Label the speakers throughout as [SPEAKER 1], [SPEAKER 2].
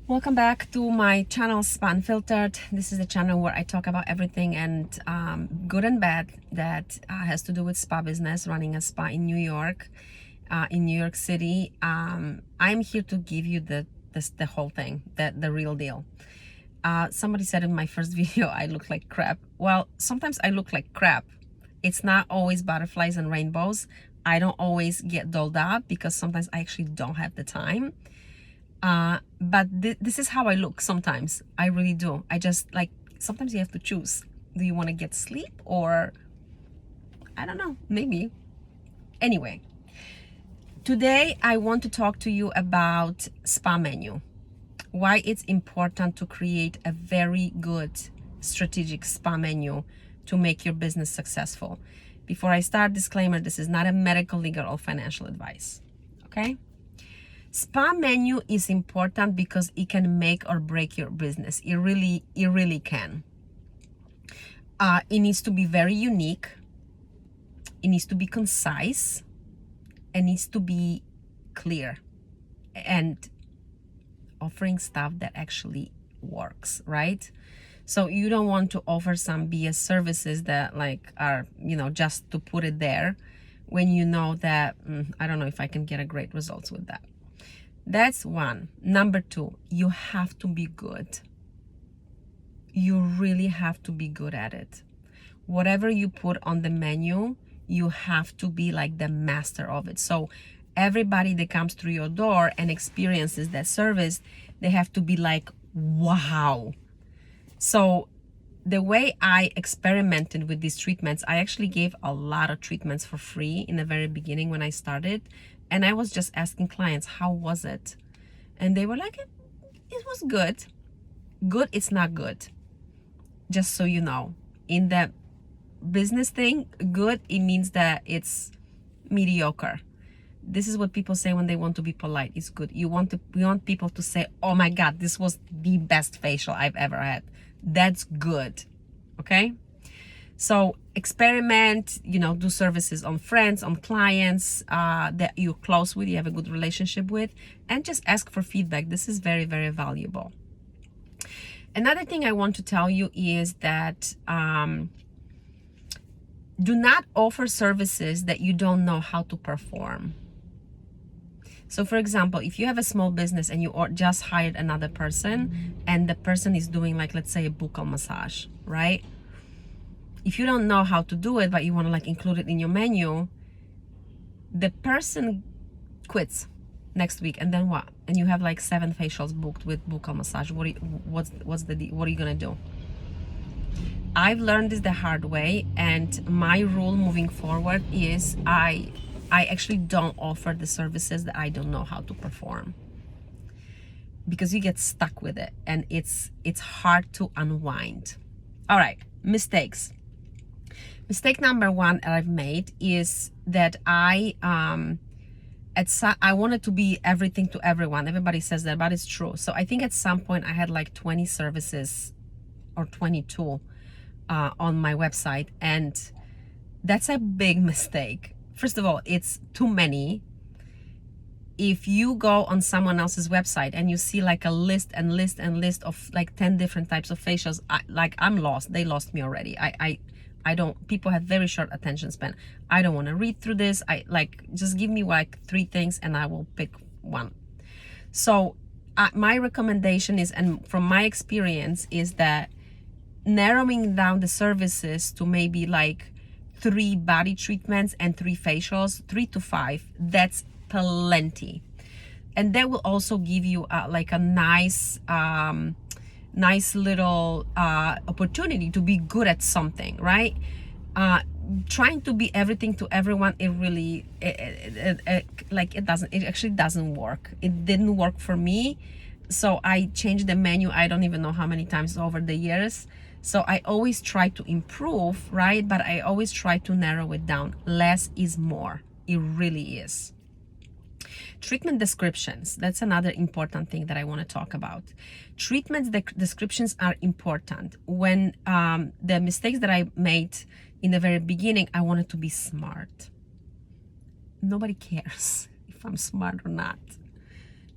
[SPEAKER 1] Welcome back to my channel Spa Unfiltered. This is the channel where I talk about everything and good and bad that has to do with spa business, running a spa in New York City. I'm here to give you the whole thing, the real deal. Somebody said in my first video I look like crap. Well, sometimes I look like crap. It's not always butterflies and rainbows. I don't always get dolled up because sometimes I actually don't have the time. But this is how I look sometimes. I really do. I just like, sometimes you have to choose. Do you want to get sleep or I don't know, maybe. Anyway, today I want to talk to you about spa menu. Why it's important to create a very good strategic spa menu to make your business successful. Before I start, disclaimer, this is not a medical, legal, or financial advice. Okay? Spa menu is important because it can make or break your business. It really can. It needs to be very unique. It needs to be concise. It needs to be clear and offering stuff that actually works, right? So you don't want to offer some BS services that like are, just to put it there when you know that, I don't know if I can get a great results with that. That's one. Number two, you have to be good. You really have to be good at it. Whatever you put on the menu, you have to be like the master of it. So everybody that comes through your door and experiences that service, they have to be like, wow. So the way I experimented with these treatments, I actually gave a lot of treatments for free in the very beginning when I started. And I was just asking clients, how was it? And they were like, it was good. Good, it's not good. Just so you know. In the business thing, good, it means that it's mediocre. This is what people say when they want to be polite. It's good. We want people to say, oh my God, this was the best facial I've ever had. That's good. Okay? So experiment, do services on friends, on clients that you're close with, you have a good relationship with, and just ask for feedback. This is very, very valuable. Another thing I want to tell you is that do not offer services that you don't know how to perform. So for example, if you have a small business and you just hired another person and the person is doing like, let's say a buccal massage, right? If you don't know how to do it, but you want to like include it in your menu, the person quits next week, and then what? And you have like 7 facials booked with buccal massage. What are you gonna do? I've learned this the hard way, and my rule moving forward is I actually don't offer the services that I don't know how to perform, because you get stuck with it and it's hard to unwind. All right, mistakes. Mistake number one that I've made is that I wanted to be everything to everyone. Everybody says that, but it's true. So I think at some point I had like 20 services or 22 on my website, and that's a big mistake. First of all, it's too many. If you go on someone else's website and you see like a list of like 10 different types of facials, I'm lost. They lost me already. I don't, people have very short attention span. I don't want to read through this. Just give me like 3 things and I will pick one. So my recommendation is, and from my experience, is that narrowing down the services to maybe like 3 body treatments and 3 facials, 3 to 5, that's plenty. And that will also give you like a nice little opportunity to be good at something, right? Trying to be everything to everyone, it actually doesn't work. It didn't work for me, so I changed the menu I don't even know how many times over the years. So I always try to improve, right? But I always try to narrow it down. Less is more. It really is. Treatment descriptions, that's another important thing that I want to talk about. Treatment descriptions are important. When the mistakes that I made in the very beginning, I wanted to be smart. Nobody cares if I'm smart or not.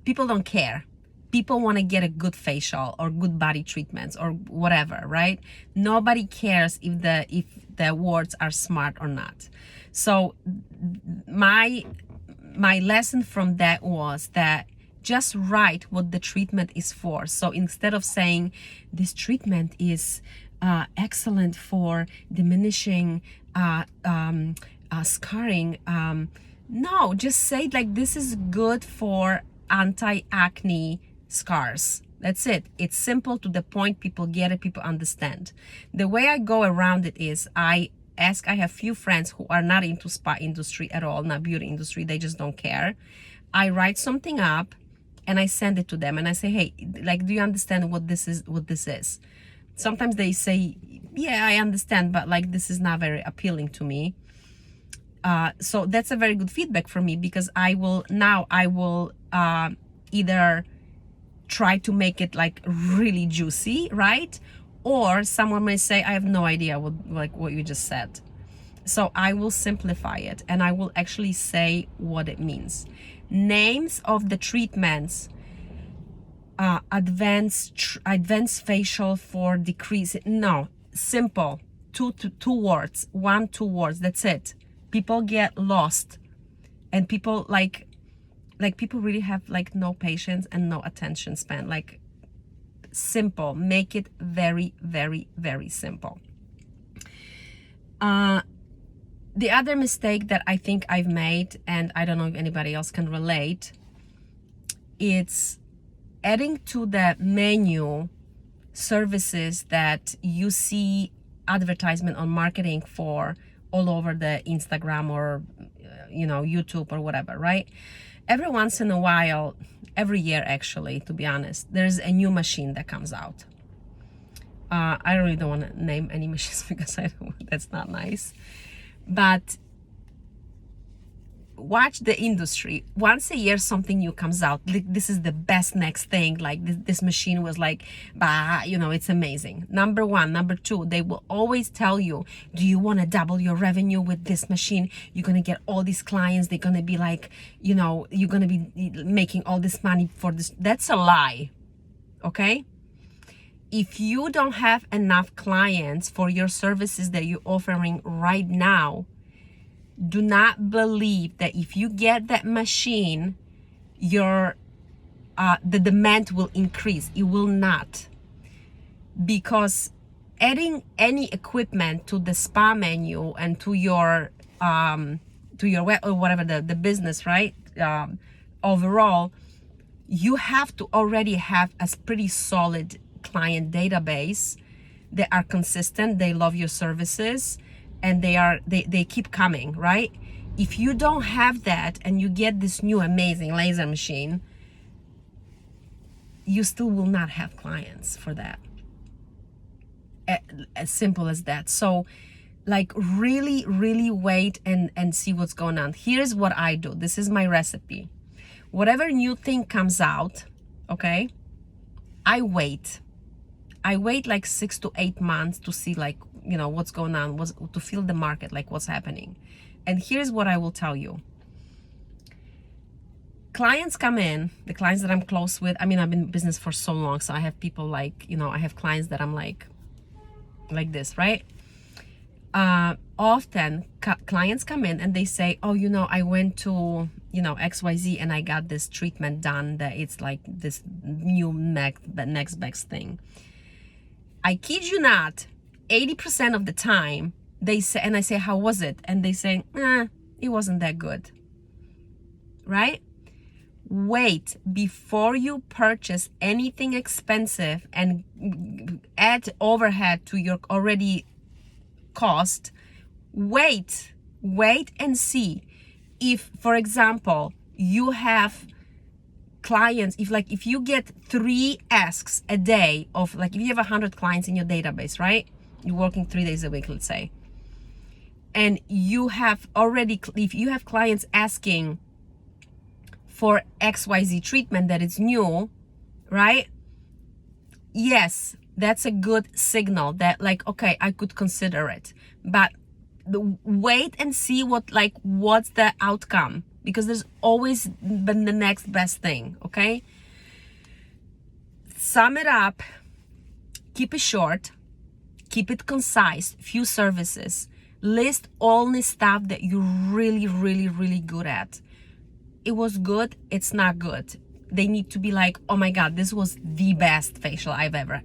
[SPEAKER 1] People don't care. People want to get a good facial or good body treatments or whatever, right? Nobody cares if the words are smart or not. So my lesson from that was that just write what the treatment is for. So instead of saying this treatment is excellent for diminishing scarring, no, just say like this is good for anti-acne scars. That's it. It's simple, to the point. People get it, people understand. The way I go around it is I have few friends who are not into spa industry at all, not beauty industry, they just don't care. I write something up and I send it to them and I say, hey, like, do you understand what this is? Sometimes they say, yeah, I understand, but like this is not very appealing to me. So that's a very good feedback for me, because I will either try to make it like really juicy, right? Or someone may say, I have no idea what you just said. So I will simplify it and I will actually say what it means. Names of the treatments: advanced facial for decrease. No, simple, two words, 2 words. That's it. People get lost, and people people really have like no patience and no attention span. Like, simple. Make it very, very, very simple. The other mistake that I think I've made, and I don't know if anybody else can relate, it's adding to the menu services that you see advertisement on marketing for all over the Instagram or YouTube or whatever, right? Every once in a while, every year actually, to be honest, there's a new machine that comes out. I really don't want to name any machines because that's not nice. But watch the industry. Once a year something new comes out. This is the best next thing. Like this machine was like, bah, it's amazing. Number one. Number two, they will always tell you, do you want to double your revenue with this machine? You're going to get all these clients. They're going to be like, you're going to be making all this money for this. That's a lie. Okay? If you don't have enough clients for your services that you're offering right now, do not believe that if you get that machine, the demand will increase. It will not. Because adding any equipment to the spa menu and to your web or whatever the business, right? Overall, you have to already have a pretty solid client database. They are consistent, they love your services, and they keep coming, right? If you don't have that and you get this new amazing laser machine, you still will not have clients for that. As simple as that. So like, really, really wait and see what's going on. Here's what I do. This is my recipe. Whatever new thing comes out, okay, I wait like 6 to 8 months to see like, what's going on, to feel the market, like what's happening. And here's what I will tell you. Clients come in, the clients that I'm close with. I mean, I've been in business for so long, so I have people like, I have clients that I'm like this, right? Often clients come in and they say, oh, I went to, XYZ and I got this treatment done that it's like this new next best thing. I kid you not, 80% of the time they say, and I say, how was it? And they say, it wasn't that good, right? Wait before you purchase anything expensive and add overhead to your already cost. Wait and see. If, for example, you have clients, if you get 3 asks a day of, like, if you have 100 clients in your database, right? You're working 3 days a week, let's say. And you have already, if you have clients asking for XYZ treatment that is new, right? Yes, that's a good signal that, like, okay, I could consider it. But wait and see what's the outcome, because there's always been the next best thing, okay? sum it up, keep it short, keep it concise, few services, list only stuff that you're really, really, really good at. It was good, it's not good. They need to be like, oh my God, this was the best facial I've ever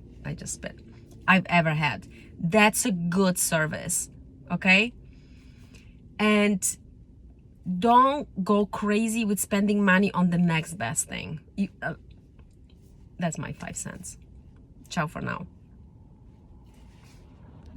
[SPEAKER 1] had. That's a good service, okay? And don't go crazy with spending money on the next best thing. That's my 5 cents. Ciao for now.